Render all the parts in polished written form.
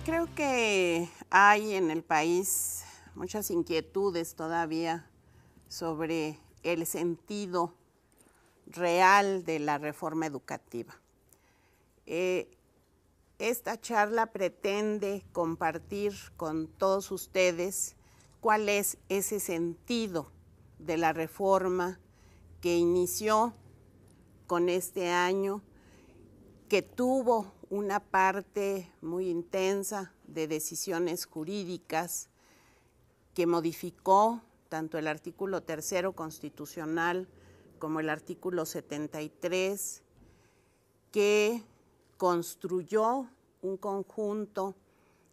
Creo que hay en el país muchas inquietudes todavía sobre el sentido real de la reforma educativa. Esta charla pretende compartir con todos ustedes cuál es ese sentido de la reforma que inició con este año, que tuvo una parte muy intensa de decisiones jurídicas, que modificó tanto el artículo 3º constitucional como el artículo 73, que construyó un conjunto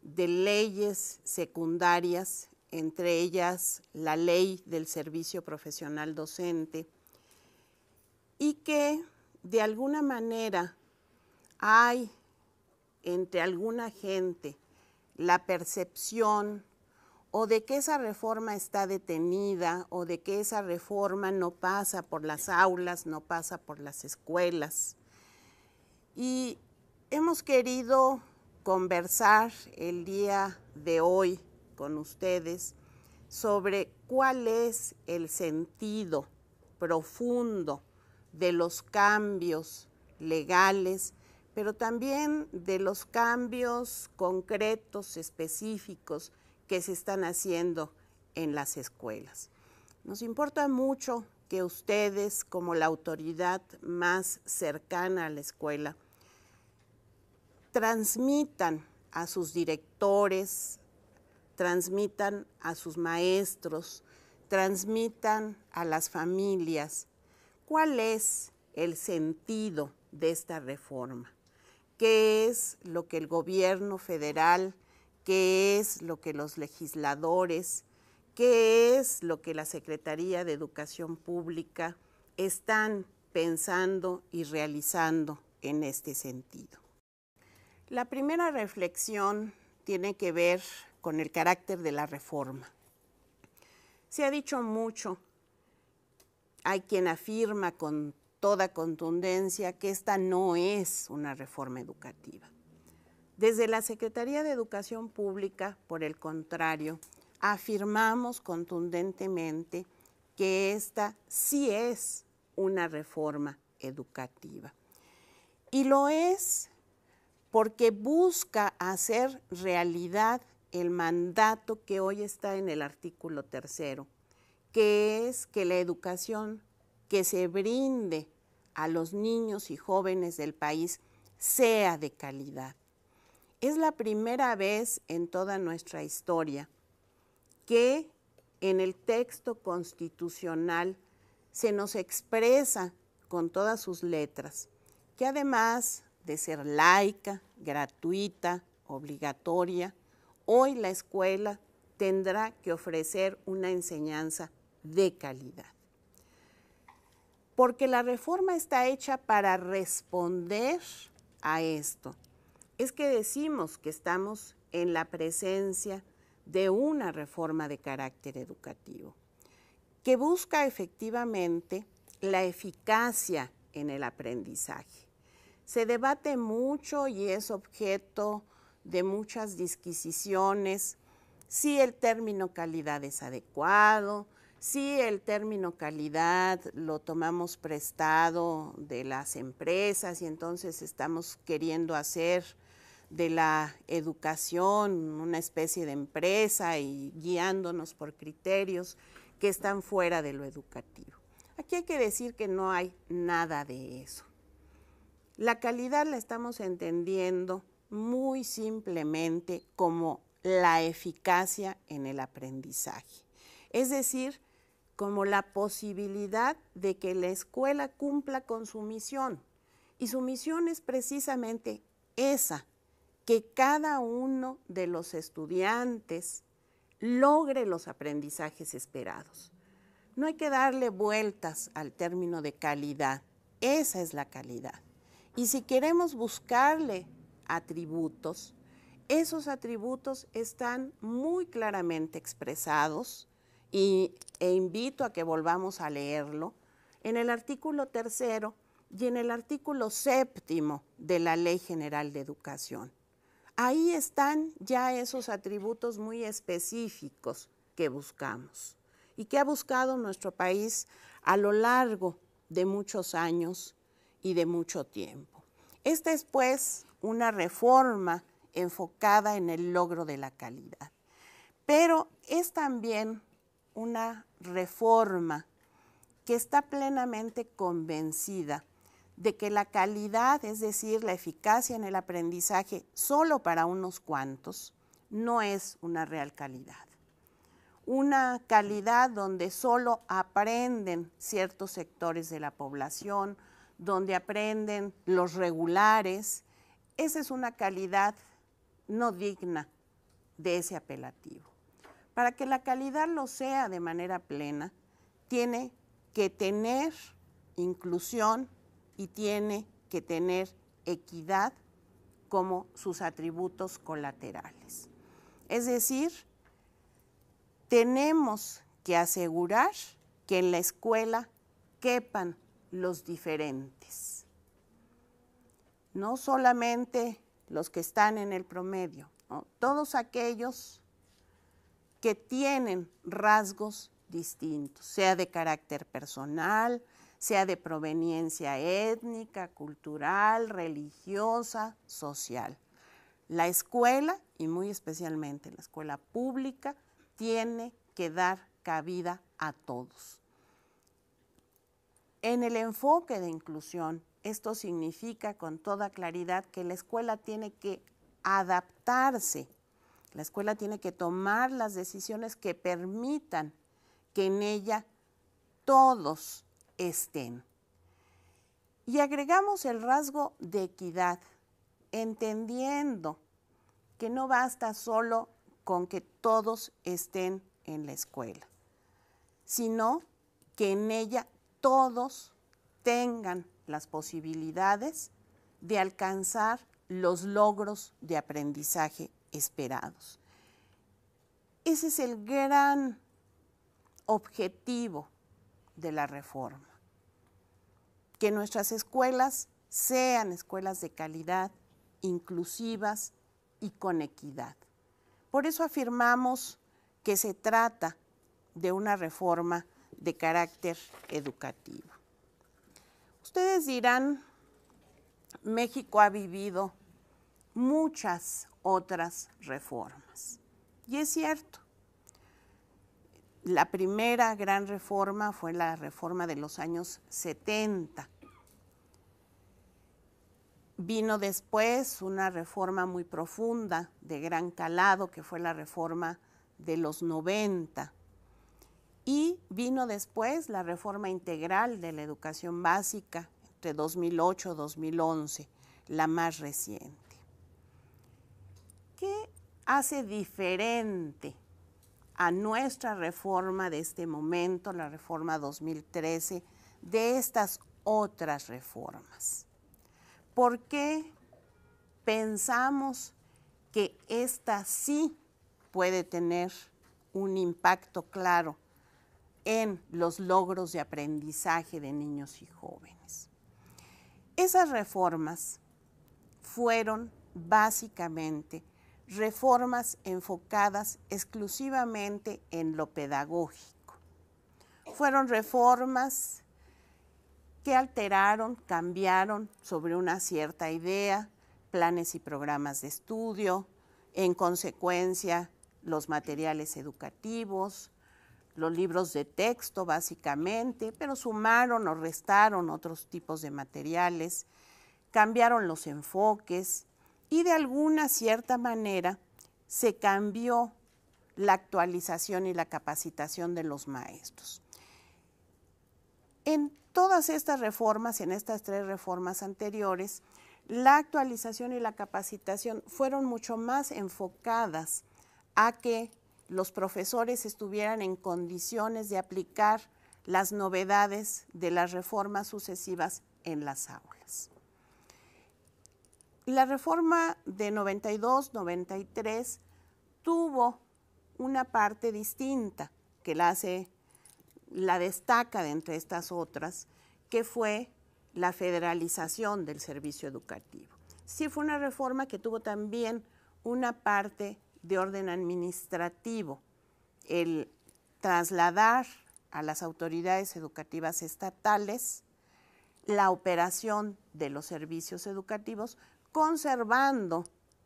de leyes secundarias, entre ellas la ley del servicio profesional docente, y que de alguna manera hay entre alguna gente la percepción o de que esa reforma está detenida o de que esa reforma no pasa por las aulas, no pasa por las escuelas. Y hemos querido conversar el día de hoy con ustedes sobre cuál es el sentido profundo de los cambios legales, pero también de los cambios concretos, específicos, que se están haciendo en las escuelas. Nos importa mucho que ustedes, como la autoridad más cercana a la escuela, transmitan a sus directores, transmitan a sus maestros, transmitan a las familias cuál es el sentido de esta reforma, qué es lo que el gobierno federal, qué es lo que los legisladores, qué es lo que la Secretaría de Educación Pública están pensando y realizando en este sentido. La primera reflexión tiene que ver con el carácter de la reforma. Se ha dicho mucho, hay quien afirma con toda contundencia que esta no es una reforma educativa. Desde la Secretaría de Educación Pública, por el contrario, afirmamos contundentemente que esta sí es una reforma educativa. Y lo es porque busca hacer realidad el mandato que hoy está en el artículo 3º, que es que la educación que se brinde a los niños y jóvenes del país sea de calidad. Es la primera vez en toda nuestra historia que en el texto constitucional se nos expresa con todas sus letras que además de ser laica, gratuita, obligatoria, hoy la escuela tendrá que ofrecer una enseñanza de calidad. Porque la reforma está hecha para responder a esto. Es que decimos que estamos en la presencia de una reforma de carácter educativo, que busca efectivamente la eficacia en el aprendizaje. Se debate mucho y es objeto de muchas disquisiciones si el término calidad es adecuado, si el término calidad lo tomamos prestado de las empresas y entonces estamos queriendo hacer de la educación una especie de empresa y guiándonos por criterios que están fuera de lo educativo. Aquí hay que decir que no hay nada de eso. La calidad la estamos entendiendo muy simplemente como la eficacia en el aprendizaje, es decir, como la posibilidad de que la escuela cumpla con su misión. Y su misión es precisamente esa, que cada uno de los estudiantes logre los aprendizajes esperados. No hay que darle vueltas al término de calidad, esa es la calidad. Y si queremos buscarle atributos, esos atributos están muy claramente expresados e invito a que volvamos a leerlo en el artículo 3º y en el artículo 7º de la Ley General de Educación. Ahí están ya esos atributos muy específicos que buscamos y que ha buscado nuestro país a lo largo de muchos años y de mucho tiempo. Esta es, pues, una reforma enfocada en el logro de la calidad, pero es también una reforma que está plenamente convencida de que la calidad, es decir, la eficacia en el aprendizaje solo para unos cuantos, no es una real calidad. Una calidad donde solo aprenden ciertos sectores de la población, donde aprenden los regulares, esa es una calidad no digna de ese apelativo. Para que la calidad lo sea de manera plena, tiene que tener inclusión y tiene que tener equidad como sus atributos colaterales. Es decir, tenemos que asegurar que en la escuela quepan los diferentes, no solamente los que están en el promedio, ¿no? Todos aquellos que tienen rasgos distintos, sea de carácter personal, sea de proveniencia étnica, cultural, religiosa, social. La escuela, y muy especialmente la escuela pública, tiene que dar cabida a todos. En el enfoque de inclusión, esto significa con toda claridad que la escuela tiene que adaptarse, la escuela tiene que tomar las decisiones que permitan que en ella todos estén. Y agregamos el rasgo de equidad, entendiendo que no basta solo con que todos estén en la escuela, sino que en ella todos tengan las posibilidades de alcanzar los logros de aprendizaje esperados. Ese es el gran objetivo de la reforma, que nuestras escuelas sean escuelas de calidad, inclusivas y con equidad. Por eso afirmamos que se trata de una reforma de carácter educativo. Ustedes dirán, México ha vivido muchas otras reformas, y es cierto. La primera gran reforma fue la reforma de los años 70. Vino después una reforma muy profunda, de gran calado, que fue la reforma de los 90. Y vino después la reforma integral de la educación básica entre 2008 y 2011, la más reciente. ¿Qué hace diferente a nuestra reforma de este momento, la reforma 2013, de estas otras reformas? ¿Por qué pensamos que esta sí puede tener un impacto claro en los logros de aprendizaje de niños y jóvenes? Esas reformas fueron básicamente reformas enfocadas exclusivamente en lo pedagógico. Fueron reformas que alteraron, cambiaron sobre una cierta idea, planes y programas de estudio, en consecuencia los materiales educativos, los libros de texto básicamente, pero sumaron o restaron otros tipos de materiales, cambiaron los enfoques y de alguna cierta manera se cambió la actualización y la capacitación de los maestros. En todas estas reformas, en estas tres reformas anteriores, la actualización y la capacitación fueron mucho más enfocadas a que los profesores estuvieran en condiciones de aplicar las novedades de las reformas sucesivas en las aulas. La reforma de 92-93 tuvo una parte distinta que la destaca de entre estas otras, que fue la federalización del servicio educativo. Sí, fue una reforma que tuvo también una parte de orden administrativo, el trasladar a las autoridades educativas estatales la operación de los servicios educativos, conservando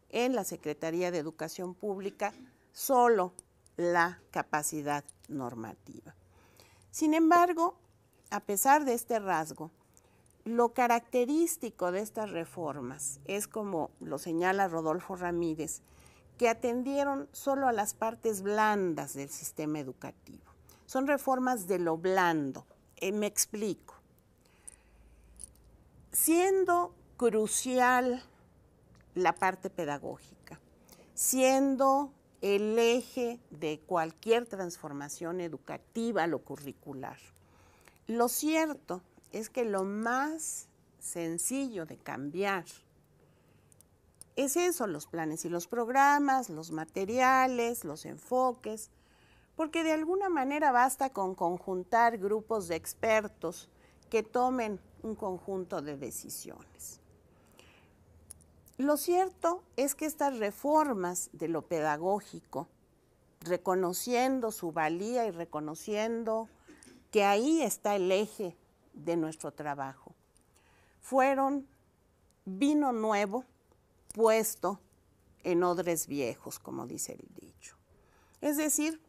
en la Secretaría de Educación Pública solo la capacidad normativa. Sin embargo, a pesar de este rasgo, lo característico de estas reformas es, como lo señala Rodolfo Ramírez, que atendieron solo a las partes blandas del sistema educativo. Son reformas de lo blando. Me explico. Siendo crucial la parte pedagógica, siendo el eje de cualquier transformación educativa, lo curricular, lo cierto es que lo más sencillo de cambiar es eso, los planes y los programas, los materiales, los enfoques, porque de alguna manera basta con conjuntar grupos de expertos que tomen un conjunto de decisiones. Lo cierto es que estas reformas de lo pedagógico, reconociendo su valía y reconociendo que ahí está el eje de nuestro trabajo, fueron vino nuevo puesto en odres viejos, como dice el dicho. Es decir,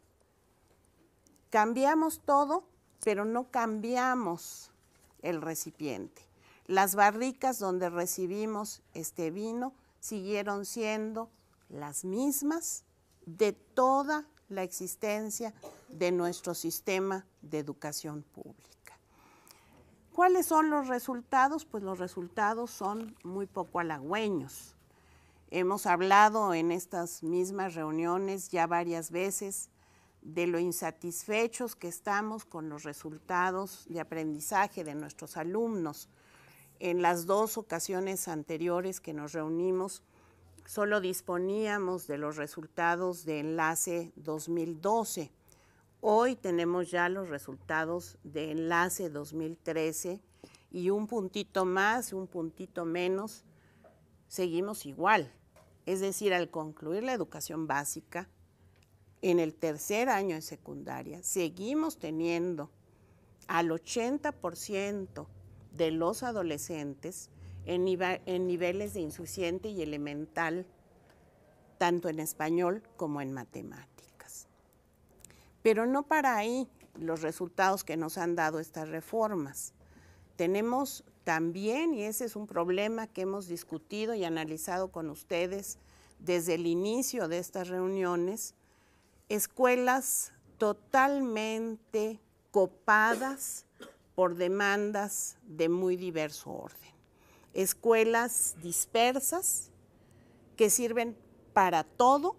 cambiamos todo, pero no cambiamos el recipiente. Las barricas donde recibimos este vino siguieron siendo las mismas de toda la existencia de nuestro sistema de educación pública. ¿Cuáles son los resultados? Pues los resultados son muy poco halagüeños. Hemos hablado en estas mismas reuniones ya varias veces de lo insatisfechos que estamos con los resultados de aprendizaje de nuestros alumnos. En las 2 ocasiones anteriores que nos reunimos, solo disponíamos de los resultados de Enlace 2012. Hoy tenemos ya los resultados de Enlace 2013 y un puntito más, un puntito menos, seguimos igual. Es decir, al concluir la educación básica, en el tercer año de secundaria, seguimos teniendo al 80% de los adolescentes en niveles de insuficiente y elemental, tanto en español como en matemáticas. Pero no para ahí los resultados que nos han dado estas reformas. Tenemos también, y ese es un problema que hemos discutido y analizado con ustedes desde el inicio de estas reuniones, escuelas totalmente copadas por demandas de muy diverso orden. Escuelas dispersas que sirven para todo,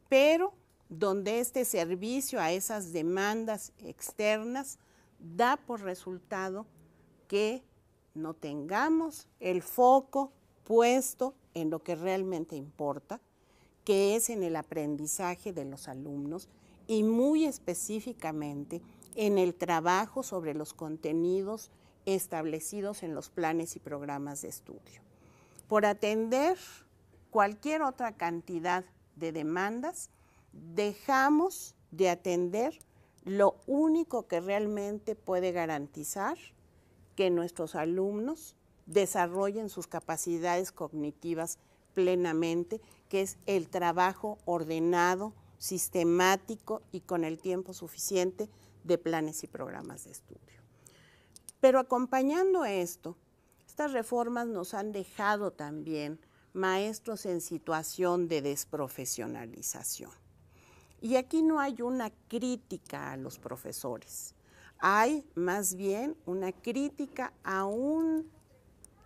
pero donde este servicio a esas demandas externas da por resultado que no tengamos el foco puesto en lo que realmente importa, que es en el aprendizaje de los alumnos y muy específicamente en el trabajo sobre los contenidos establecidos en los planes y programas de estudio. Por atender cualquier otra cantidad de demandas, dejamos de atender lo único que realmente puede garantizar que nuestros alumnos desarrollen sus capacidades cognitivas plenamente, que es el trabajo ordenado, sistemático y con el tiempo suficiente de planes y programas de estudio. Pero acompañando esto, estas reformas nos han dejado también maestros en situación de desprofesionalización. Y aquí no hay una crítica a los profesores, hay más bien una crítica a un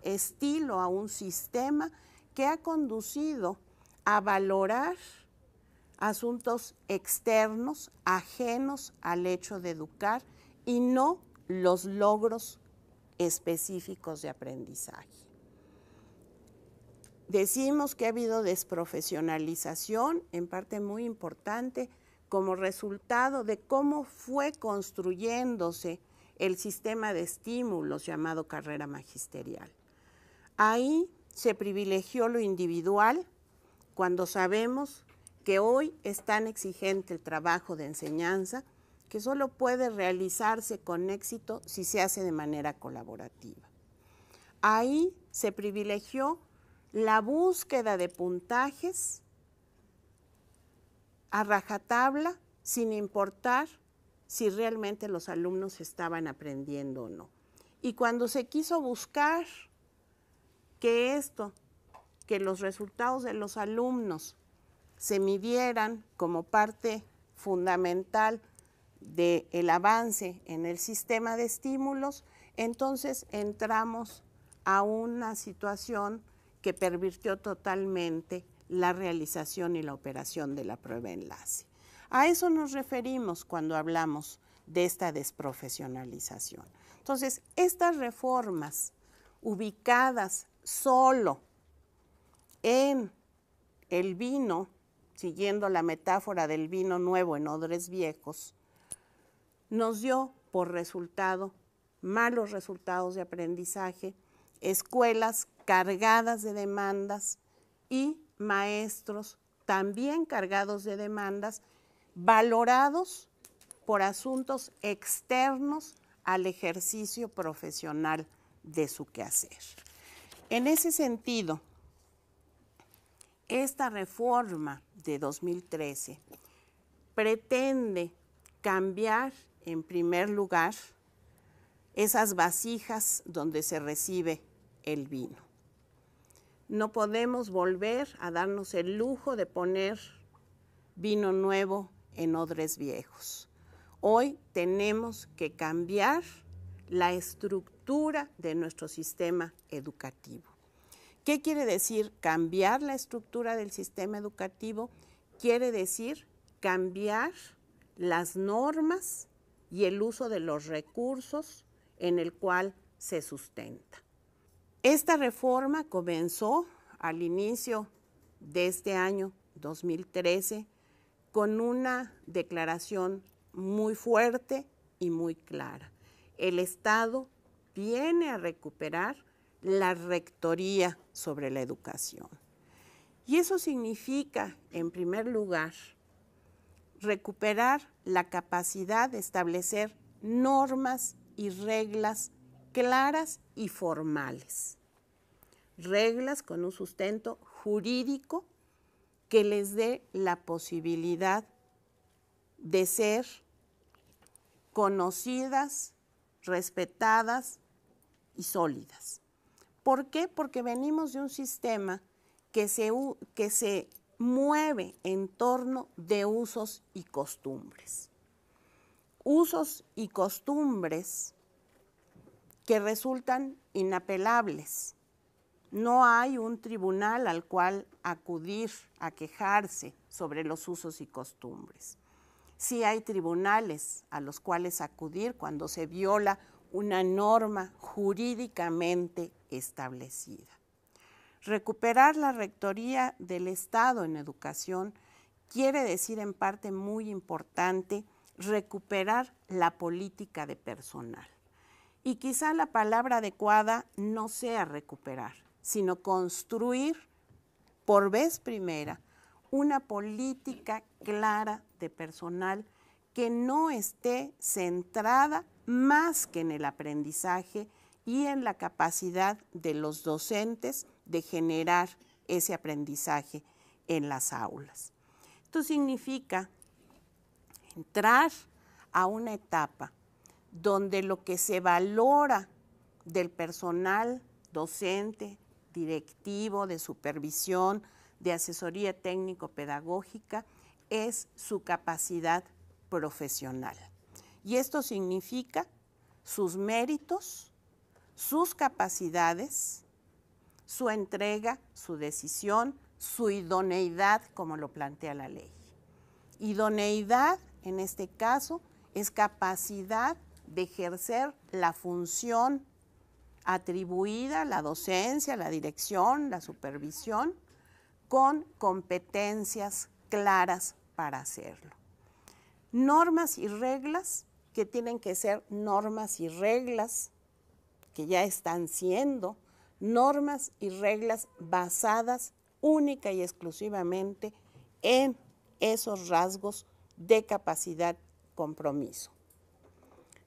estilo, a un sistema que ha conducido a valorar asuntos externos, ajenos al hecho de educar y no los logros específicos de aprendizaje. Decimos que ha habido desprofesionalización, en parte muy importante, como resultado de cómo fue construyéndose el sistema de estímulos llamado carrera magisterial. Ahí se privilegió lo individual cuando sabemos que hoy es tan exigente el trabajo de enseñanza que solo puede realizarse con éxito si se hace de manera colaborativa. Ahí se privilegió la búsqueda de puntajes a rajatabla, sin importar si realmente los alumnos estaban aprendiendo o no. Y cuando se quiso buscar que los resultados de los alumnos se midieran como parte fundamental del avance en el sistema de estímulos, entonces entramos a una situación que pervirtió totalmente la realización y la operación de la prueba enlace. A eso nos referimos cuando hablamos de esta desprofesionalización. Entonces, estas reformas ubicadas solo en el vino, siguiendo la metáfora del vino nuevo en odres viejos, nos dio por resultado malos resultados de aprendizaje, escuelas cargadas de demandas y maestros también cargados de demandas, valorados por asuntos externos al ejercicio profesional de su quehacer. En ese sentido, esta reforma de 2013 pretende cambiar, en primer lugar, esas vasijas donde se recibe el vino. No podemos volver a darnos el lujo de poner vino nuevo en odres viejos. Hoy tenemos que cambiar la estructura de nuestro sistema educativo. ¿Qué quiere decir cambiar la estructura del sistema educativo? Quiere decir cambiar las normas y el uso de los recursos en el cual se sustenta. Esta reforma comenzó al inicio de este año 2013 con una declaración muy fuerte y muy clara. El Estado viene a recuperar la rectoría sobre la educación. Y eso significa, en primer lugar, recuperar la capacidad de establecer normas y reglas claras y formales. Reglas con un sustento jurídico que les dé la posibilidad de ser conocidas, respetadas y sólidas. ¿Por qué? Porque venimos de un sistema que se mueve en torno de usos y costumbres. Usos y costumbres que resultan inapelables. No hay un tribunal al cual acudir a quejarse sobre los usos y costumbres. Sí hay tribunales a los cuales acudir cuando se viola una norma jurídicamente establecida. Recuperar la rectoría del Estado en educación quiere decir, en parte muy importante, recuperar la política de personal. Y quizá la palabra adecuada no sea recuperar, sino construir por vez primera una política clara de personal que no esté centrada más que en el aprendizaje y en la capacidad de los docentes de generar ese aprendizaje en las aulas. Esto significa entrar a una etapa donde lo que se valora del personal docente, directivo, de supervisión, de asesoría técnico-pedagógica, es su capacidad profesional. Y esto significa sus méritos, sus capacidades, su entrega, su decisión, su idoneidad, como lo plantea la ley. Idoneidad, en este caso, es capacidad de ejercer la función atribuida a la docencia, la dirección, la supervisión, con competencias claras para hacerlo. Normas y reglas que tienen que ser normas y reglas que ya están siendo normas y reglas basadas única y exclusivamente en esos rasgos de capacidad, compromiso.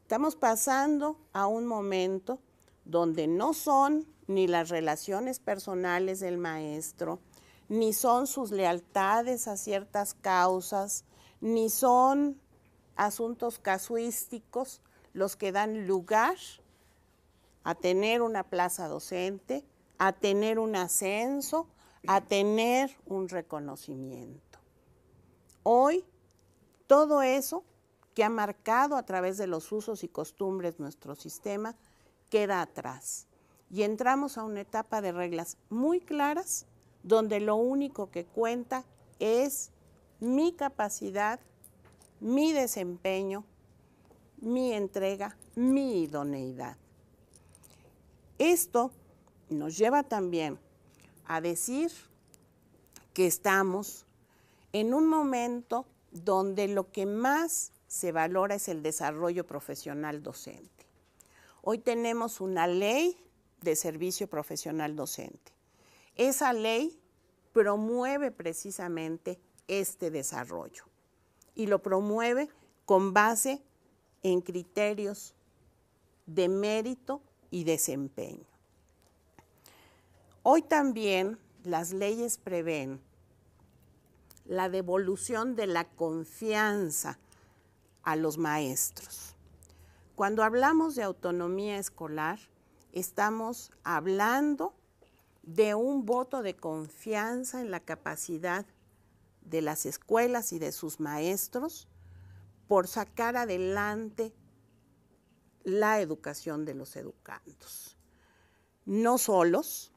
Estamos pasando a un momento donde no son ni las relaciones personales del maestro, ni son sus lealtades a ciertas causas, ni son asuntos casuísticos los que dan lugar a tener una plaza docente, a tener un ascenso, a tener un reconocimiento. Hoy, todo eso que ha marcado a través de los usos y costumbres nuestro sistema queda atrás. Y entramos a una etapa de reglas muy claras, donde lo único que cuenta es mi capacidad, mi desempeño, mi entrega, mi idoneidad. Esto nos lleva también a decir que estamos en un momento donde lo que más se valora es el desarrollo profesional docente. Hoy tenemos una ley de servicio profesional docente. Esa ley promueve precisamente este desarrollo y lo promueve con base en criterios de mérito y desempeño. Hoy también las leyes prevén la devolución de la confianza a los maestros. Cuando hablamos de autonomía escolar, estamos hablando de un voto de confianza en la capacidad de las escuelas y de sus maestros por sacar adelante la educación de los educandos. No solos,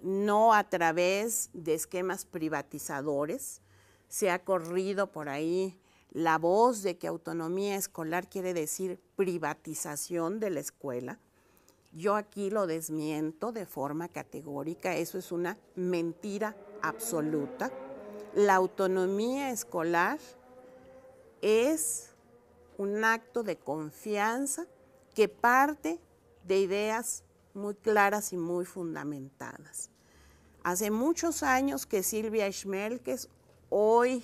no a través de esquemas privatizadores. Se ha corrido por ahí la voz de que autonomía escolar quiere decir privatización de la escuela. Yo aquí lo desmiento de forma categórica, eso es una mentira absoluta. La autonomía escolar es un acto de confianza que parte de ideas muy claras y muy fundamentadas. Hace muchos años que Silvia Schmelkes, hoy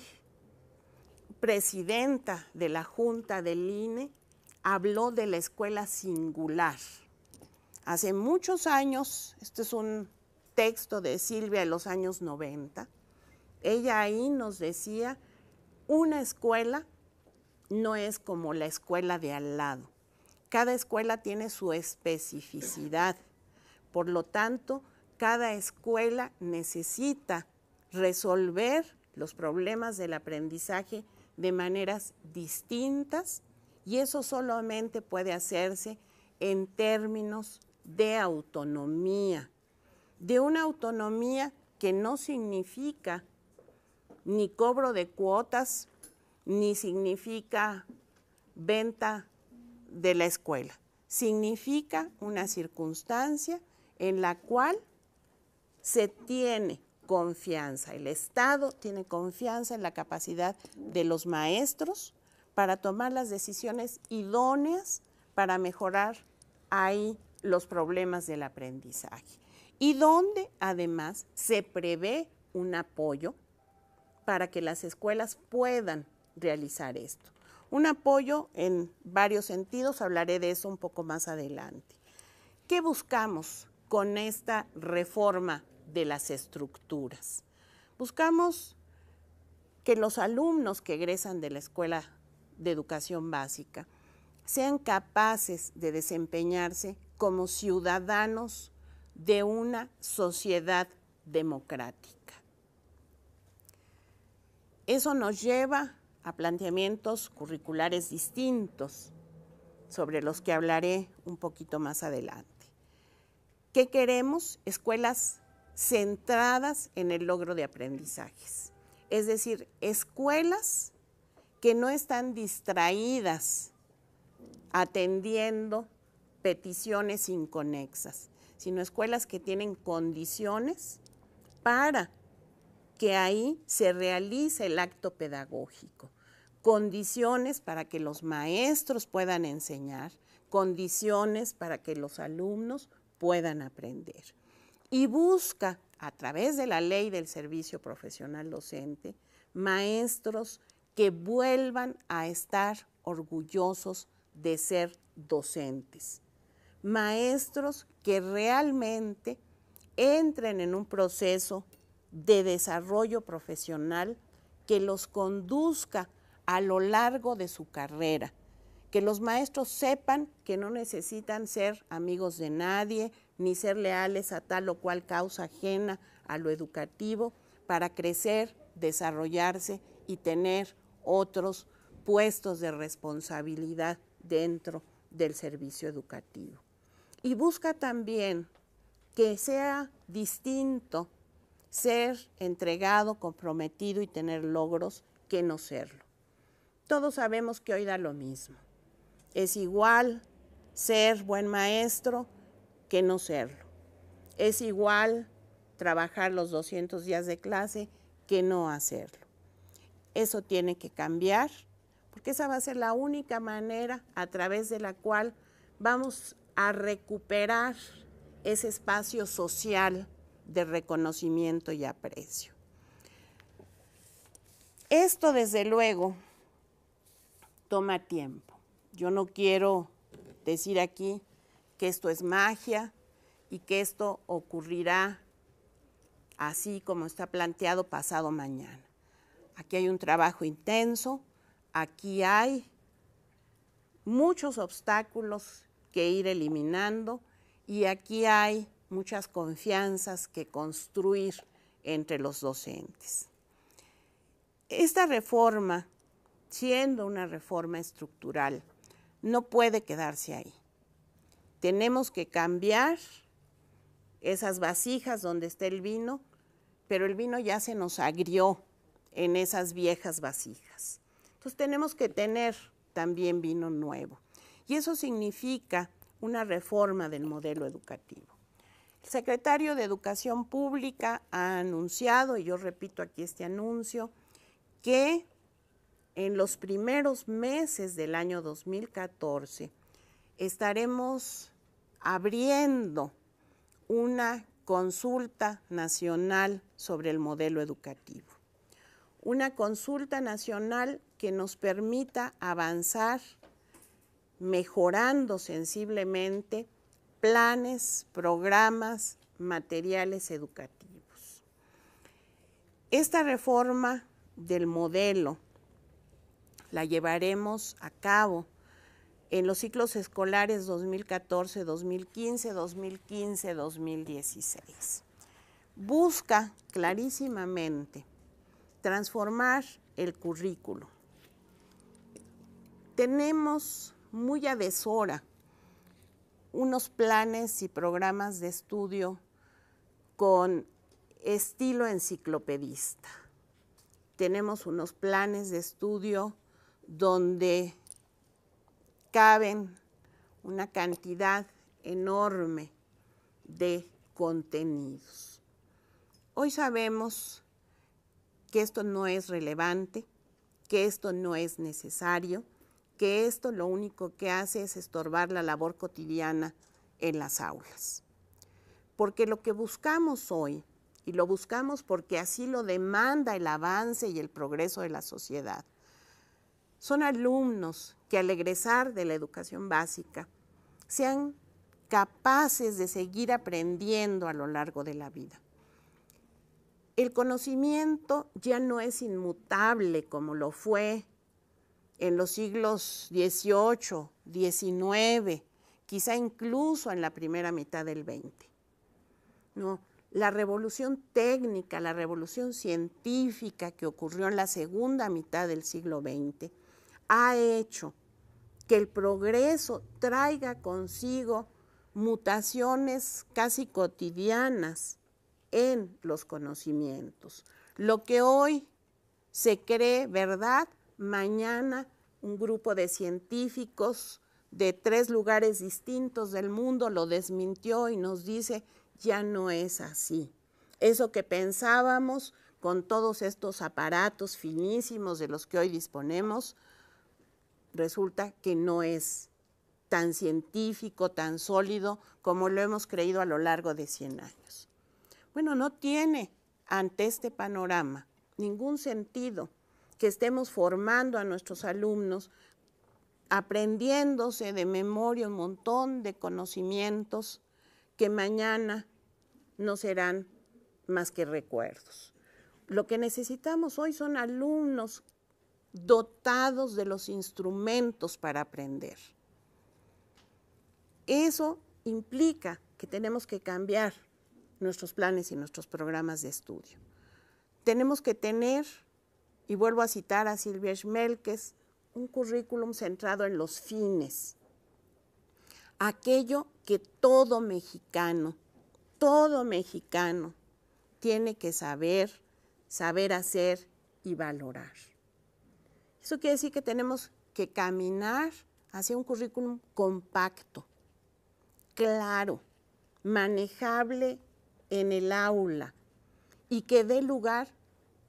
presidenta de la Junta del INE, habló de la escuela singular. Hace muchos años, este es un texto de Silvia de los años 90, ella ahí nos decía, una escuela no es como la escuela de al lado. Cada escuela tiene su especificidad. Por lo tanto, cada escuela necesita resolver los problemas del aprendizaje de maneras distintas y eso solamente puede hacerse en términos de autonomía, de una autonomía que no significa ni cobro de cuotas, ni significa venta de la escuela. Significa una circunstancia en la cual se tiene confianza. El Estado tiene confianza en la capacidad de los maestros para tomar las decisiones idóneas para mejorar ahí los problemas del aprendizaje. Y donde además se prevé un apoyo para que las escuelas puedan realizar esto. Un apoyo en varios sentidos, hablaré de eso un poco más adelante. ¿Qué buscamos con esta reforma de las estructuras? Buscamos que los alumnos que egresan de la Escuela de Educación Básica sean capaces de desempeñarse como ciudadanos de una sociedad democrática. Eso nos lleva a planteamientos curriculares distintos, sobre los que hablaré un poquito más adelante. ¿Qué queremos? Escuelas centradas en el logro de aprendizajes. Es decir, escuelas que no están distraídas atendiendo peticiones inconexas, sino escuelas que tienen condiciones para que ahí se realice el acto pedagógico, condiciones para que los maestros puedan enseñar, condiciones para que los alumnos puedan aprender. y busca, a través de la ley del servicio profesional docente, maestros que vuelvan a estar orgullosos de ser docentes. Maestros que realmente entren en un proceso de desarrollo profesional que los conduzca a lo largo de su carrera, que los maestros sepan que no necesitan ser amigos de nadie, ni ser leales a tal o cual causa ajena a lo educativo para crecer, desarrollarse y tener otros puestos de responsabilidad dentro del servicio educativo. Y busca también que sea distinto ser entregado, comprometido y tener logros que no serlo. Todos sabemos que hoy da lo mismo. Es igual ser buen maestro que no serlo. Es igual trabajar los 200 días de clase que no hacerlo. Eso tiene que cambiar, porque esa va a ser la única manera a través de la cual vamos a recuperar ese espacio social de reconocimiento y aprecio. Esto, desde luego, toma tiempo. Yo no quiero decir aquí que esto es magia y que esto ocurrirá así como está planteado pasado mañana. Aquí hay un trabajo intenso, aquí hay muchos obstáculos que ir eliminando y aquí hay muchas confianzas que construir entre los docentes. Esta reforma, siendo una reforma estructural, no puede quedarse ahí. Tenemos que cambiar esas vasijas donde está el vino, pero el vino ya se nos agrió en esas viejas vasijas. Entonces tenemos que tener también vino nuevo. Y eso significa una reforma del modelo educativo. El secretario de Educación Pública ha anunciado, y yo repito aquí este anuncio, que en los primeros meses del año 2014 estaremos abriendo una consulta nacional sobre el modelo educativo. Una consulta nacional que nos permita avanzar mejorando sensiblemente planes, programas, materiales educativos. Esta reforma del modelo la llevaremos a cabo en los ciclos escolares 2014, 2015, 2015, 2016. Busca clarísimamente transformar el currículo. Tenemos muy a deshora unos planes y programas de estudio con estilo enciclopedista. Tenemos unos planes de estudio donde caben una cantidad enorme de contenidos. Hoy sabemos que esto no es relevante, que esto no es necesario, que esto lo único que hace es estorbar la labor cotidiana en las aulas. Porque lo que buscamos hoy, y lo buscamos porque así lo demanda el avance y el progreso de la sociedad, son alumnos que al egresar de la educación básica sean capaces de seguir aprendiendo a lo largo de la vida. El conocimiento ya no es inmutable como lo fue en los siglos XVIII, XIX, quizá incluso en la primera mitad del XX. No, la revolución técnica, la revolución científica que ocurrió en la segunda mitad del siglo XX ha hecho que el progreso traiga consigo mutaciones casi cotidianas en los conocimientos. Lo que hoy se cree verdad, mañana un grupo de científicos de 3 lugares distintos del mundo lo desmintió y nos dice, ya no es así. Eso que pensábamos con todos estos aparatos finísimos de los que hoy disponemos, resulta que no es tan científico, tan sólido como lo hemos creído a lo largo de 100 años. Bueno, no tiene ante este panorama ningún sentido que estemos formando a nuestros alumnos, aprendiéndose de memoria un montón de conocimientos que mañana no serán más que recuerdos. Lo que necesitamos hoy son alumnos dotados de los instrumentos para aprender. Eso implica que tenemos que cambiar nuestros planes y nuestros programas de estudio. Tenemos que tener, y vuelvo a citar a Silvia Schmelkes, un currículum centrado en los fines. Aquello que todo mexicano tiene que saber hacer y valorar. Eso quiere decir que tenemos que caminar hacia un currículum compacto, claro, manejable en el aula y que dé lugar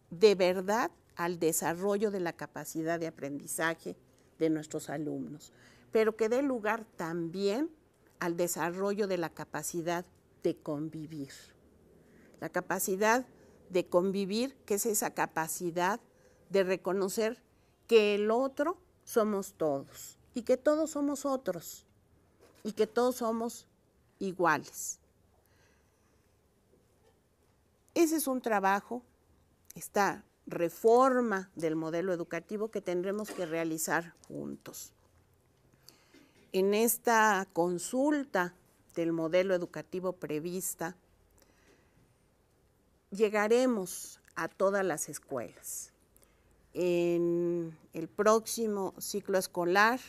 de verdad al desarrollo de la capacidad de aprendizaje de nuestros alumnos, pero que dé lugar también al desarrollo de la capacidad de convivir. La capacidad de convivir, que es esa capacidad de reconocer que el otro somos todos y que todos somos otros y que todos somos iguales. Ese es un trabajo, esta reforma del modelo educativo que tendremos que realizar juntos. En esta consulta del modelo educativo prevista, llegaremos a todas las escuelas. En el próximo ciclo escolar,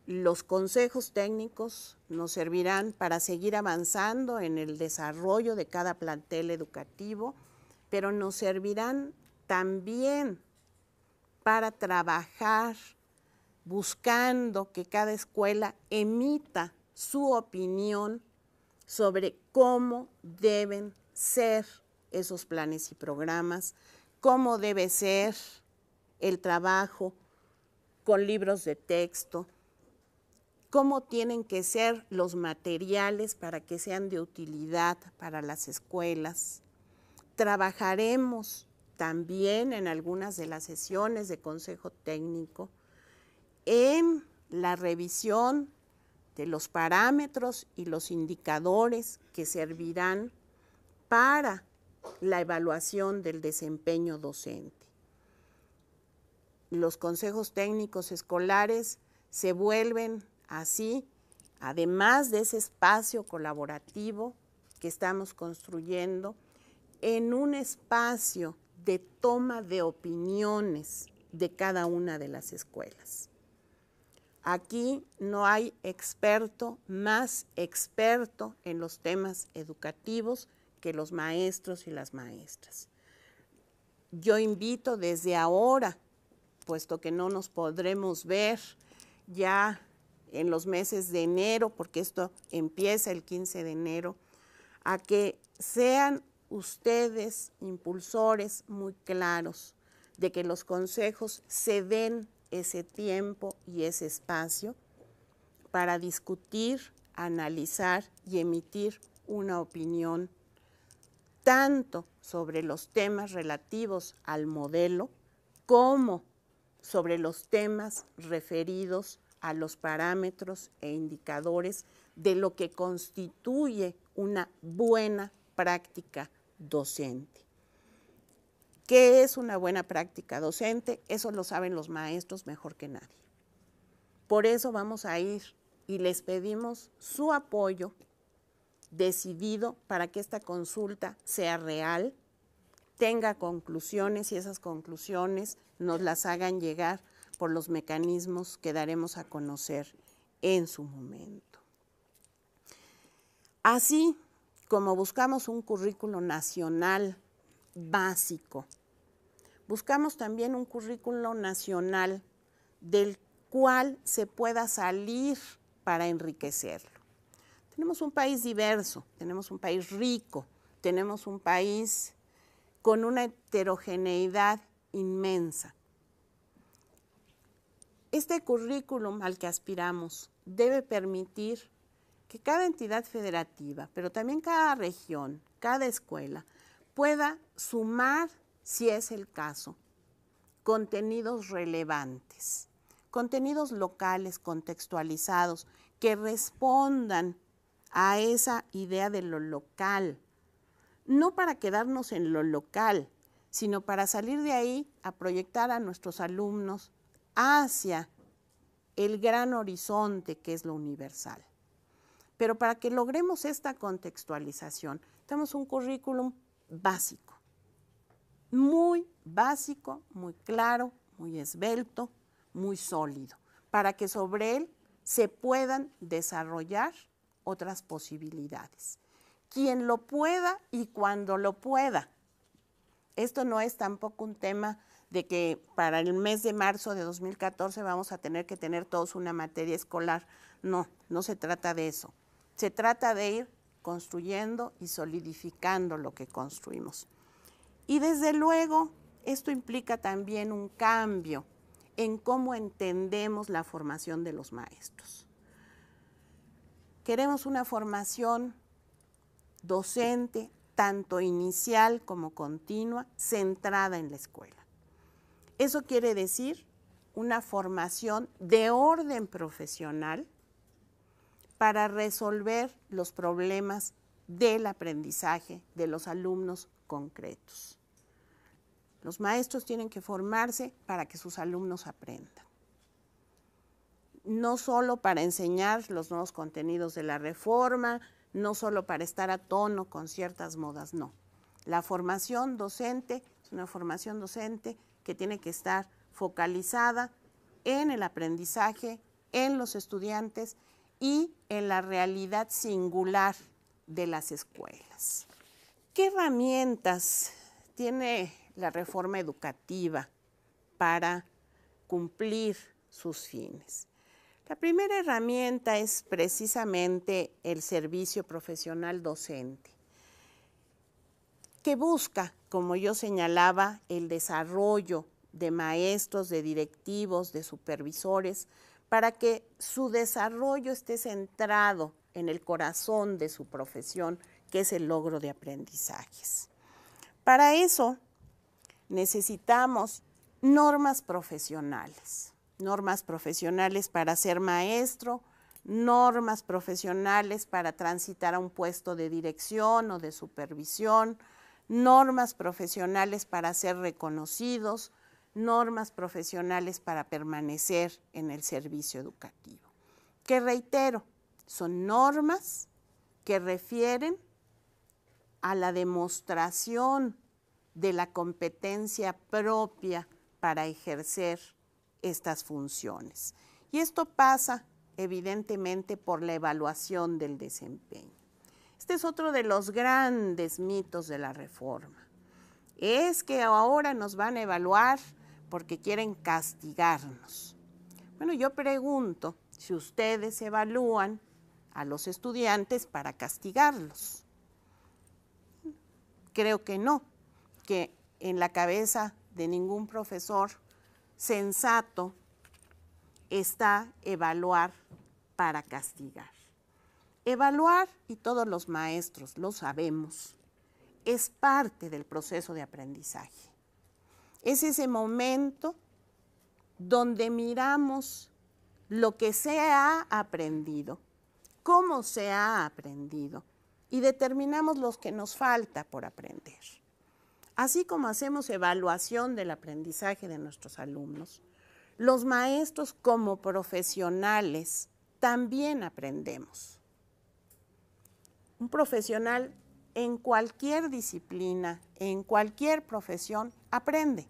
los consejos técnicos nos servirán para seguir avanzando en el desarrollo de cada plantel educativo, pero nos servirán también para trabajar buscando que cada escuela emita su opinión sobre cómo deben ser esos planes y programas, cómo debe ser el trabajo con libros de texto, cómo tienen que ser los materiales para que sean de utilidad para las escuelas. Trabajaremos también en algunas de las sesiones de consejo técnico en la revisión de los parámetros y los indicadores que servirán para la evaluación del desempeño docente. Los consejos técnicos escolares se vuelven así, además de ese espacio colaborativo que estamos construyendo, en un espacio de toma de opiniones de cada una de las escuelas. Aquí no hay experto más experto en los temas educativos que los maestros y las maestras. Yo invito desde ahora, puesto que no nos podremos ver ya en los meses de enero, porque esto empieza el 15 de enero, a que sean ustedes impulsores muy claros de que los consejos se den ese tiempo y ese espacio para discutir, analizar y emitir una opinión tanto sobre los temas relativos al modelo como sobre los temas referidos a los parámetros e indicadores de lo que constituye una buena práctica docente. ¿Qué es una buena práctica docente? Eso lo saben los maestros mejor que nadie. Por eso vamos a ir y les pedimos su apoyo decidido para que esta consulta sea real, tenga conclusiones y esas conclusiones nos las hagan llegar por los mecanismos que daremos a conocer en su momento. Así como buscamos un currículo nacional básico, buscamos también un currículo nacional del cual se pueda salir para enriquecerlo. Tenemos un país diverso, tenemos un país rico, tenemos un país con una heterogeneidad inmensa. Este currículum al que aspiramos debe permitir que cada entidad federativa, pero también cada región, cada escuela, pueda sumar, si es el caso, contenidos relevantes, contenidos locales, contextualizados, que respondan a esa idea de lo local, no para quedarnos en lo local, sino para salir de ahí a proyectar a nuestros alumnos hacia el gran horizonte que es lo universal. Pero para que logremos esta contextualización, tenemos un currículum básico, muy básico, muy claro, muy esbelto, muy sólido, para que sobre él se puedan desarrollar otras posibilidades. Quien lo pueda y cuando lo pueda. Esto no es tampoco un tema de que para el mes de marzo de 2014 vamos a tener que tener todos una materia escolar. No, no se trata de eso. Se trata de ir construyendo y solidificando lo que construimos. Y desde luego, esto implica también un cambio en cómo entendemos la formación de los maestros. Queremos una formación docente, tanto inicial como continua, centrada en la escuela. Eso quiere decir una formación de orden profesional para resolver los problemas del aprendizaje de los alumnos concretos. Los maestros tienen que formarse para que sus alumnos aprendan. No solo para enseñar los nuevos contenidos de la reforma, no solo para estar a tono con ciertas modas, no. La formación docente es una formación docente que tiene que estar focalizada en el aprendizaje, en los estudiantes y en la realidad singular de las escuelas. ¿Qué herramientas tiene la reforma educativa para cumplir sus fines? La primera herramienta es precisamente el servicio profesional docente, que busca, como yo señalaba, el desarrollo de maestros, de directivos, de supervisores, para que su desarrollo esté centrado en el corazón de su profesión, que es el logro de aprendizajes. Para eso necesitamos normas profesionales para ser maestro, normas profesionales para transitar a un puesto de dirección o de supervisión, normas profesionales para ser reconocidos, normas profesionales para permanecer en el servicio educativo. Que reitero, son normas que refieren a la demostración de la competencia propia para ejercer estas funciones. Y esto pasa evidentemente por la evaluación del desempeño. Este es otro de los grandes mitos de la reforma. Es que ahora nos van a evaluar porque quieren castigarnos. Bueno, yo pregunto si ustedes evalúan a los estudiantes para castigarlos. Creo que no, que en la cabeza de ningún profesor sensato está evaluar para castigar. Evaluar, y todos los maestros lo sabemos, es parte del proceso de aprendizaje. Es ese momento donde miramos lo que se ha aprendido, cómo se ha aprendido, y determinamos lo que nos falta por aprender. Así como hacemos evaluación del aprendizaje de nuestros alumnos, los maestros como profesionales también aprendemos. Un profesional en cualquier disciplina, en cualquier profesión, aprende.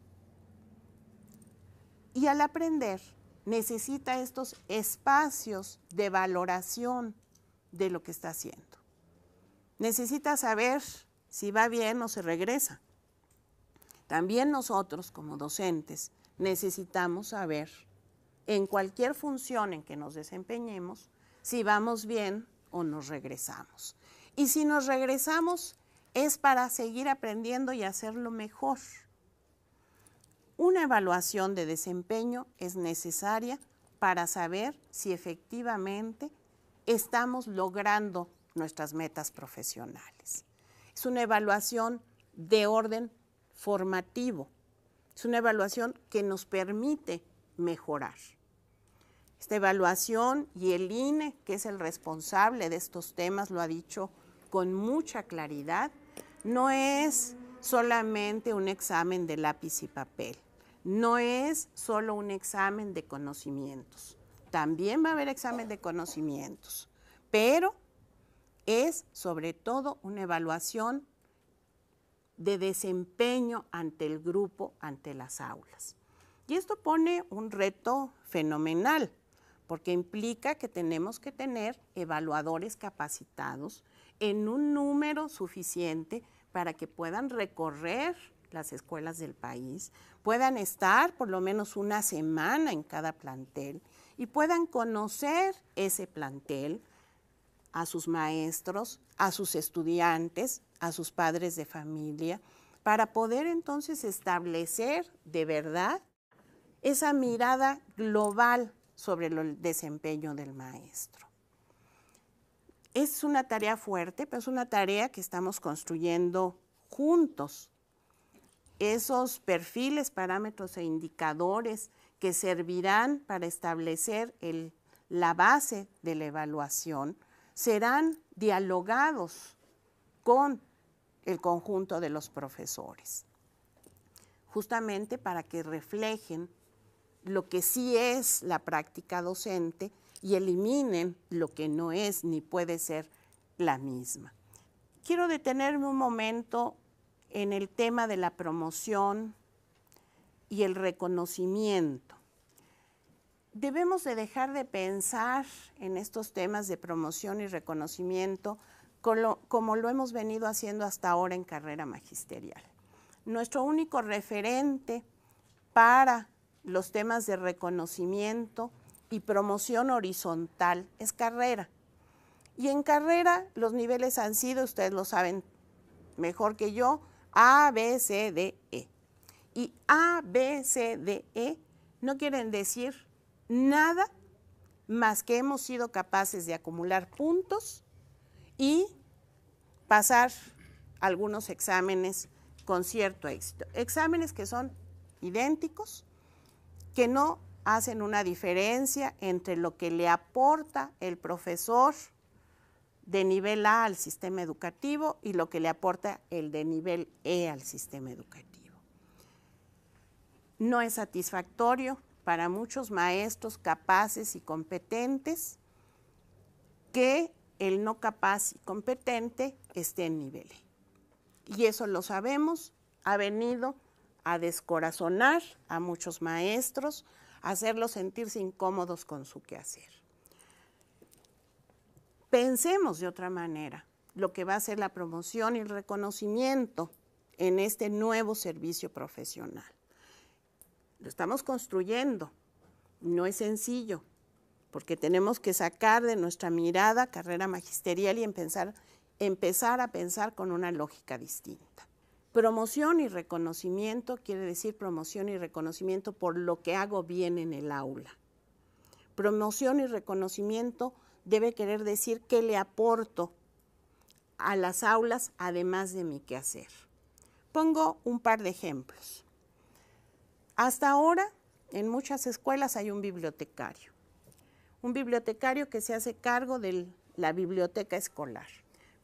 Y al aprender necesita estos espacios de valoración de lo que está haciendo. Necesita saber si va bien o se regresa. También nosotros, como docentes, necesitamos saber, en cualquier función en que nos desempeñemos, si vamos bien o nos regresamos. Y si nos regresamos, es para seguir aprendiendo y hacerlo mejor. Una evaluación de desempeño es necesaria para saber si efectivamente estamos logrando nuestras metas profesionales. Es una evaluación de orden formativo. Es una evaluación que nos permite mejorar. Esta evaluación, y el INE, que es el responsable de estos temas, lo ha dicho con mucha claridad, no es solamente un examen de lápiz y papel, no es solo un examen de conocimientos. También va a haber examen de conocimientos, pero es sobre todo una evaluación de desempeño ante el grupo, ante las aulas. Y esto pone un reto fenomenal, porque implica que tenemos que tener evaluadores capacitados en un número suficiente para que puedan recorrer las escuelas del país, puedan estar por lo menos una semana en cada plantel y puedan conocer ese plantel, a sus maestros, a sus estudiantes, a sus padres de familia, para poder entonces establecer de verdad esa mirada global sobre el desempeño del maestro. Es una tarea fuerte, pero es una tarea que estamos construyendo juntos. Esos perfiles, parámetros e indicadores que servirán para establecer la base de la evaluación serán dialogados con el conjunto de los profesores, justamente para que reflejen lo que sí es la práctica docente y eliminen lo que no es ni puede ser la misma. Quiero detenerme un momento en el tema de la promoción y el reconocimiento. Debemos de dejar de pensar en estos temas de promoción y reconocimiento como lo hemos venido haciendo hasta ahora en carrera magisterial. Nuestro único referente para los temas de reconocimiento y promoción horizontal es carrera. Y en carrera los niveles han sido, ustedes lo saben mejor que yo, A, B, C, D, E. Y A, B, C, D, E no quieren decir nada más que hemos sido capaces de acumular puntos y pasar algunos exámenes con cierto éxito. Exámenes que son idénticos, que no hacen una diferencia entre lo que le aporta el profesor de nivel A al sistema educativo y lo que le aporta el de nivel E al sistema educativo. No es satisfactorio para muchos maestros capaces y competentes que el no capaz y competente esté en nivel E. Y eso lo sabemos, ha venido a descorazonar a muchos maestros, a hacerlos sentirse incómodos con su quehacer. Pensemos de otra manera lo que va a ser la promoción y el reconocimiento en este nuevo servicio profesional. Lo estamos construyendo, no es sencillo, porque tenemos que sacar de nuestra mirada carrera magisterial y empezar a pensar con una lógica distinta. Promoción y reconocimiento quiere decir promoción y reconocimiento por lo que hago bien en el aula. Promoción y reconocimiento debe querer decir qué le aporto a las aulas además de mi quehacer. Pongo un par de ejemplos. Hasta ahora, en muchas escuelas hay un bibliotecario que se hace cargo de la biblioteca escolar.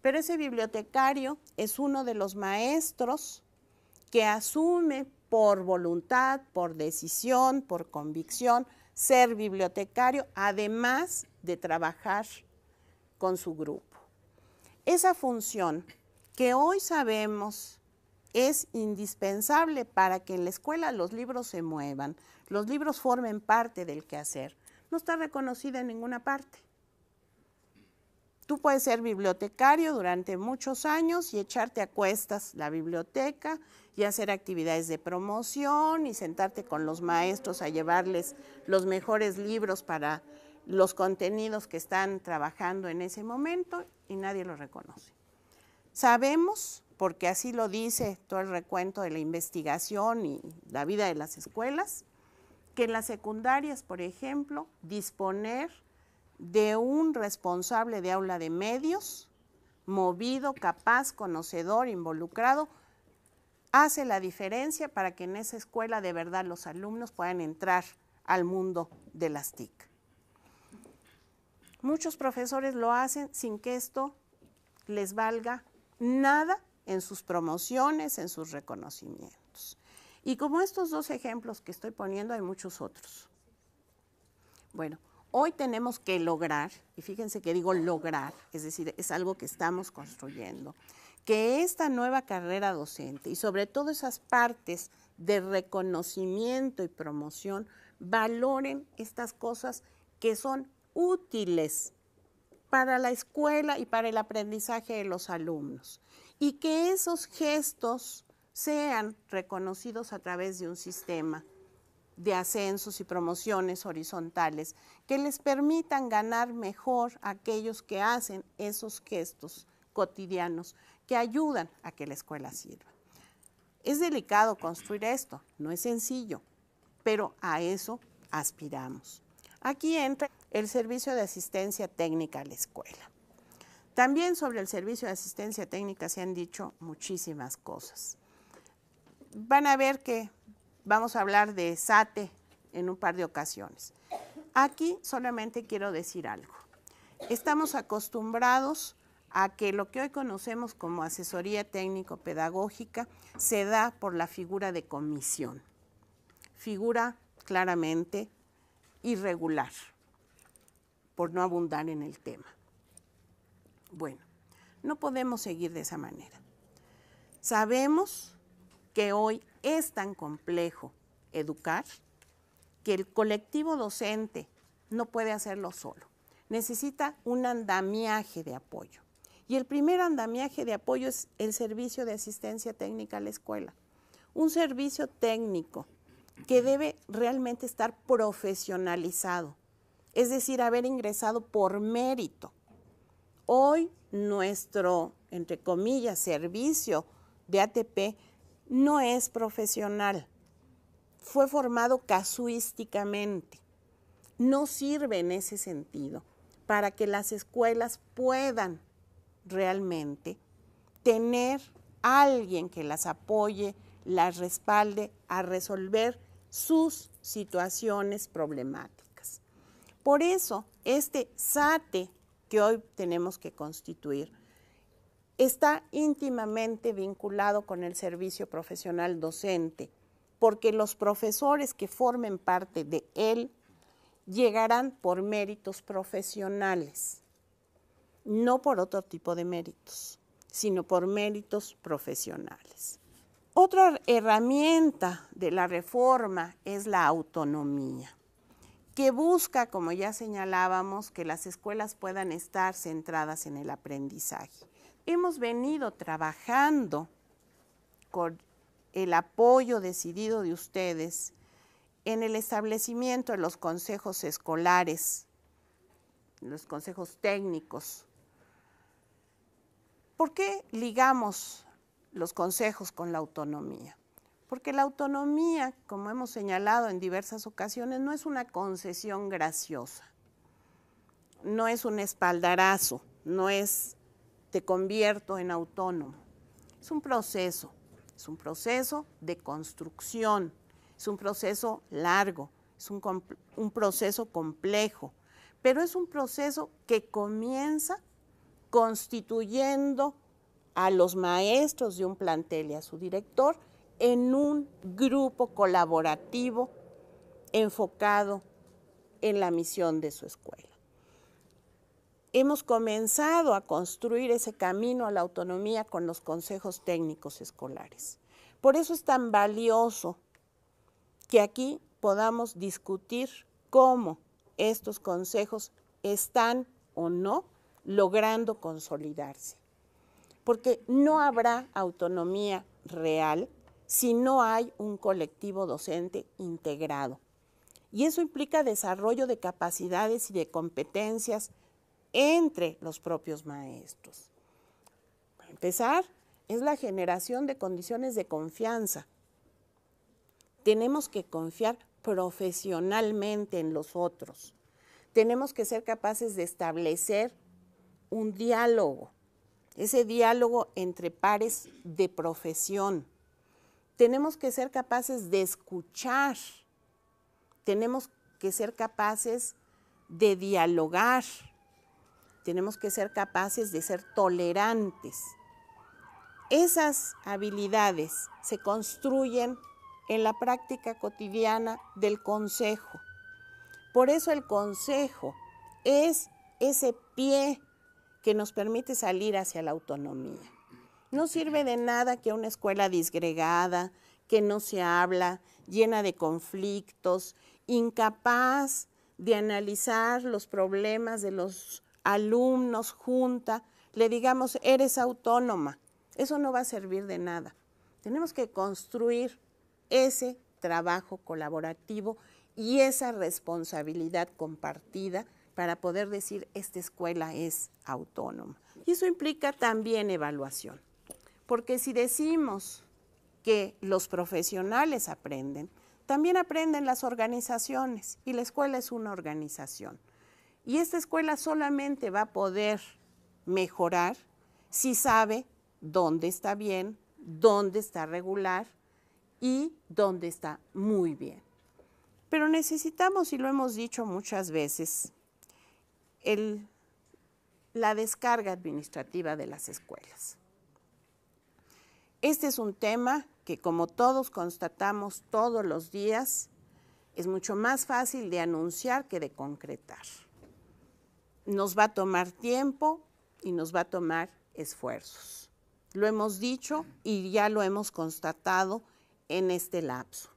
Pero ese bibliotecario es uno de los maestros que asume por voluntad, por decisión, por convicción, ser bibliotecario, además de trabajar con su grupo. Esa función que hoy sabemos es indispensable para que en la escuela los libros se muevan, los libros formen parte del quehacer, no está reconocida en ninguna parte. Tú puedes ser bibliotecario durante muchos años y echarte a cuestas la biblioteca y hacer actividades de promoción y sentarte con los maestros a llevarles los mejores libros para los contenidos que están trabajando en ese momento y nadie lo reconoce. Sabemos, porque así lo dice todo el recuento de la investigación y la vida de las escuelas, que en las secundarias, por ejemplo, disponer de un responsable de aula de medios, movido, capaz, conocedor, involucrado, hace la diferencia para que en esa escuela de verdad los alumnos puedan entrar al mundo de las TIC. Muchos profesores lo hacen sin que esto les valga nada en sus promociones, en sus reconocimientos. Y como estos dos ejemplos que estoy poniendo, hay muchos otros. Bueno, hoy tenemos que lograr, y fíjense que digo lograr, es decir, es algo que estamos construyendo, que esta nueva carrera docente y sobre todo esas partes de reconocimiento y promoción valoren estas cosas que son útiles para la escuela y para el aprendizaje de los alumnos, y que esos gestos sean reconocidos a través de un sistema de ascensos y promociones horizontales que les permitan ganar mejor a aquellos que hacen esos gestos cotidianos que ayudan a que la escuela sirva. Es delicado construir esto, no es sencillo, pero a eso aspiramos. Aquí entra el servicio de asistencia técnica a la escuela. También sobre el servicio de asistencia técnica se han dicho muchísimas cosas. Van a ver que vamos a hablar de SATE en un par de ocasiones. Aquí solamente quiero decir algo. Estamos acostumbrados a que lo que hoy conocemos como asesoría técnico-pedagógica se da por la figura de comisión. Figura claramente irregular, por no abundar en el tema. Bueno, no podemos seguir de esa manera. Sabemos que hoy es tan complejo educar que el colectivo docente no puede hacerlo solo. Necesita un andamiaje de apoyo. Y el primer andamiaje de apoyo es el servicio de asistencia técnica a la escuela. Un servicio técnico que debe realmente estar profesionalizado, es decir, haber ingresado por mérito. Hoy nuestro, entre comillas, servicio de ATP no es profesional, fue formado casuísticamente, no sirve en ese sentido para que las escuelas puedan realmente tener a alguien que las apoye, las respalde a resolver sus situaciones problemáticas. Por eso, este SATE que hoy tenemos que constituir está íntimamente vinculado con el servicio profesional docente, porque los profesores que formen parte de él llegarán por méritos profesionales, no por otro tipo de méritos, sino por méritos profesionales. Otra herramienta de la reforma es la autonomía, que busca, como ya señalábamos, que las escuelas puedan estar centradas en el aprendizaje. Hemos venido trabajando con el apoyo decidido de ustedes en el establecimiento de los consejos escolares, los consejos técnicos. ¿Por qué ligamos los consejos con la autonomía? Porque la autonomía, como hemos señalado en diversas ocasiones, no es una concesión graciosa, no es un espaldarazo, no es te convierto en autónomo. Es un proceso de construcción, es un proceso largo, es un proceso complejo, pero es un proceso que comienza constituyendo a los maestros de un plantel y a su director en un grupo colaborativo enfocado en la misión de su escuela. Hemos comenzado a construir ese camino a la autonomía con los consejos técnicos escolares. Por eso es tan valioso que aquí podamos discutir cómo estos consejos están o no logrando consolidarse. Porque no habrá autonomía real si no hay un colectivo docente integrado. Y eso implica desarrollo de capacidades y de competencias entre los propios maestros. Para empezar, es la generación de condiciones de confianza. Tenemos que confiar profesionalmente en los otros. Tenemos que ser capaces de establecer un diálogo, ese diálogo entre pares de profesión. Tenemos que ser capaces de escuchar, tenemos que ser capaces de dialogar, tenemos que ser capaces de ser tolerantes. Esas habilidades se construyen en la práctica cotidiana del consejo. Por eso el consejo es ese pie que nos permite salir hacia la autonomía. No sirve de nada que una escuela disgregada, que no se habla, llena de conflictos, incapaz de analizar los problemas de los alumnos junta, le digamos, eres autónoma. Eso no va a servir de nada. Tenemos que construir ese trabajo colaborativo y esa responsabilidad compartida para poder decir, esta escuela es autónoma. Y eso implica también evaluación, porque si decimos que los profesionales aprenden, también aprenden las organizaciones, y la escuela es una organización. Y esta escuela solamente va a poder mejorar si sabe dónde está bien, dónde está regular y dónde está muy bien. Pero necesitamos, y lo hemos dicho muchas veces, la descarga administrativa de las escuelas. Este es un tema que, como todos constatamos todos los días, es mucho más fácil de anunciar que de concretar. Nos va a tomar tiempo y nos va a tomar esfuerzos. Lo hemos dicho y ya lo hemos constatado en este lapso,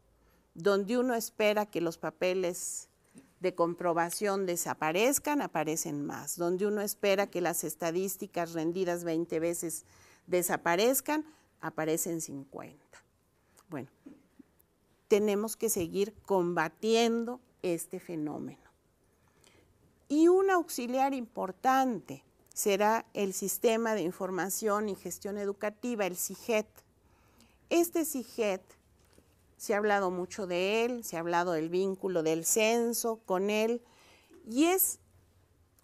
donde uno espera que los papeles de comprobación desaparezcan, aparecen más. Donde uno espera que las estadísticas rendidas 20 veces desaparezcan, aparecen 50. Bueno, tenemos que seguir combatiendo este fenómeno. Y un auxiliar importante será el Sistema de Información y Gestión Educativa, el SIGET. Este SIGET, se ha hablado mucho de él, se ha hablado del vínculo del censo con él, y es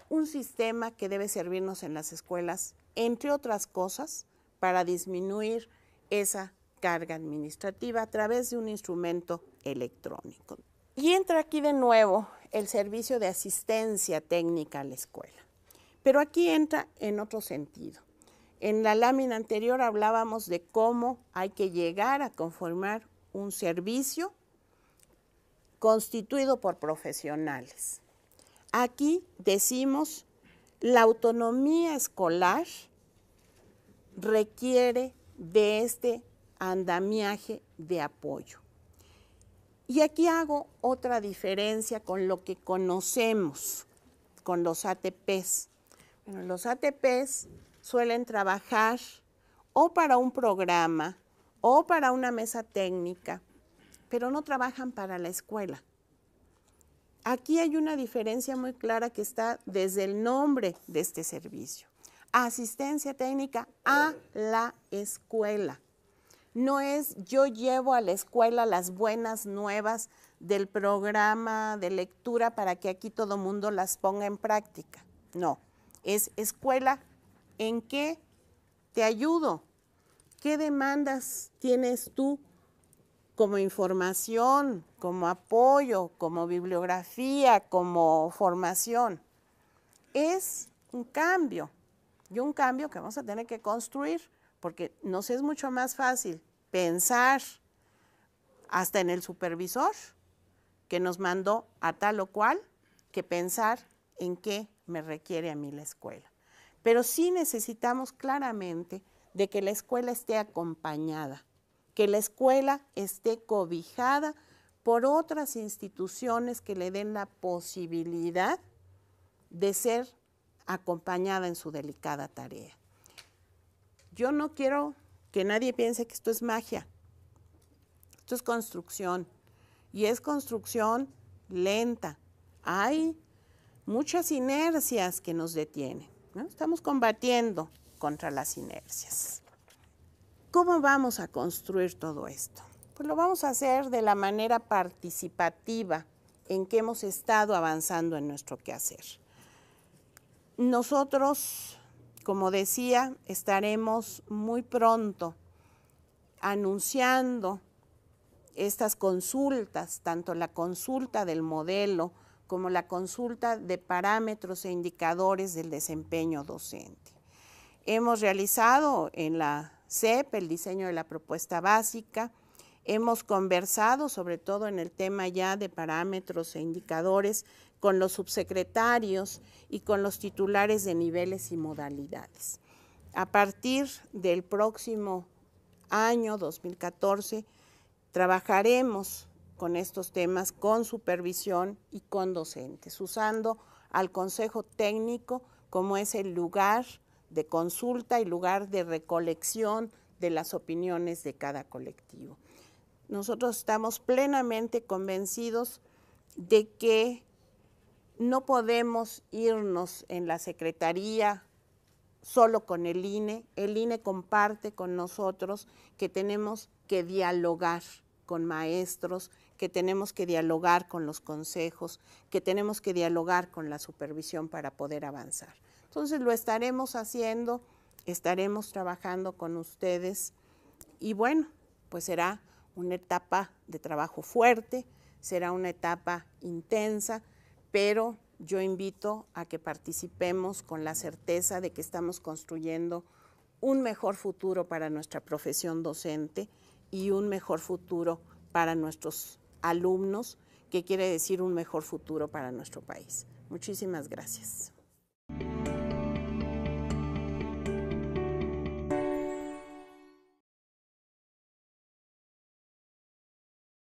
un sistema que debe servirnos en las escuelas, entre otras cosas, para disminuir esa carga administrativa a través de un instrumento electrónico. Y entra aquí de nuevo el servicio de asistencia técnica a la escuela, pero aquí entra en otro sentido. En la lámina anterior hablábamos de cómo hay que llegar a conformar un servicio constituido por profesionales. Aquí decimos, la autonomía escolar requiere de este andamiaje de apoyo. Y aquí hago otra diferencia con lo que conocemos, con los ATPs. Bueno, los ATPs suelen trabajar o para un programa o para una mesa técnica, pero no trabajan para la escuela. Aquí hay una diferencia muy clara que está desde el nombre de este servicio. Asistencia técnica a la escuela. No es yo llevo a la escuela las buenas nuevas del programa de lectura para que aquí todo mundo las ponga en práctica. No, es escuela, ¿en qué te ayudo? ¿Qué demandas tienes tú como información, como apoyo, como bibliografía, como formación? Es un cambio, y un cambio que vamos a tener que construir, porque nos es mucho más fácil pensar hasta en el supervisor que nos mandó a tal o cual, que pensar en qué me requiere a mí la escuela. Pero sí necesitamos claramente de que la escuela esté acompañada, que la escuela esté cobijada por otras instituciones que le den la posibilidad de ser acompañada en su delicada tarea. Yo no quiero que nadie piense que esto es magia. Esto es construcción, y es construcción lenta. Hay muchas inercias que nos detienen, ¿no? Estamos combatiendo contra las inercias. ¿Cómo vamos a construir todo esto? Pues lo vamos a hacer de la manera participativa en que hemos estado avanzando en nuestro quehacer. Nosotros, como decía, estaremos muy pronto anunciando estas consultas, tanto la consulta del modelo como la consulta de parámetros e indicadores del desempeño docente. Hemos realizado en la SEP el diseño de la propuesta básica, hemos conversado sobre todo en el tema ya de parámetros e indicadores con los subsecretarios y con los titulares de niveles y modalidades. A partir del próximo año 2014 trabajaremos con estos temas con supervisión y con docentes, usando al Consejo Técnico como es el lugar de consulta y lugar de recolección de las opiniones de cada colectivo. Nosotros estamos plenamente convencidos de que no podemos irnos en la Secretaría solo con el INE comparte con nosotros que tenemos que dialogar con maestros, que tenemos que dialogar con los consejos, que tenemos que dialogar con la supervisión para poder avanzar. Entonces lo estaremos haciendo, estaremos trabajando con ustedes y bueno, pues será una etapa de trabajo fuerte, será una etapa intensa, pero yo invito a que participemos con la certeza de que estamos construyendo un mejor futuro para nuestra profesión docente y un mejor futuro para nuestros alumnos, que quiere decir un mejor futuro para nuestro país. Muchísimas gracias.